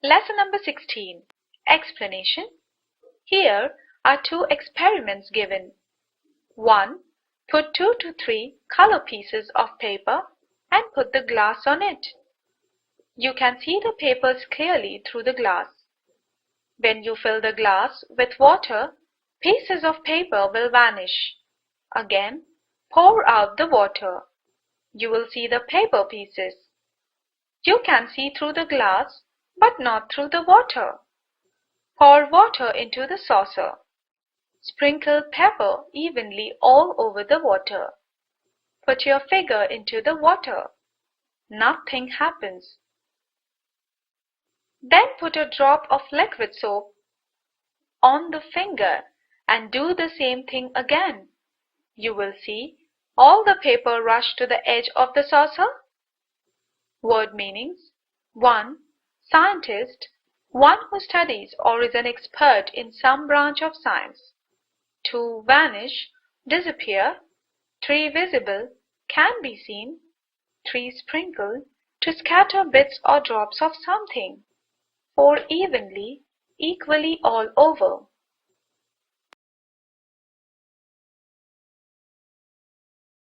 Lesson number 16. Explanation. Here are two experiments given. 1. Put 2 to 3 color pieces of paper and put the glass on it. You can see the papers clearly through the glass. When you fill the glass with water, pieces of paper will vanish. Again, pour out the water. You will see the paper pieces. You can see through the glass, but not through the water. Pour water into the saucer. Sprinkle pepper evenly all over the water. Put your finger into the water. Nothing happens. Then put a drop of liquid soap on the finger and do the same thing again. You will see all the paper rush to the edge of the saucer. Word meanings. 1. Scientist, one who studies or is an expert in some branch of science. 2. Vanish, disappear. 3. Visible, can be seen. 3. Sprinkle, to scatter bits or drops of something. 4. Evenly, equally all over.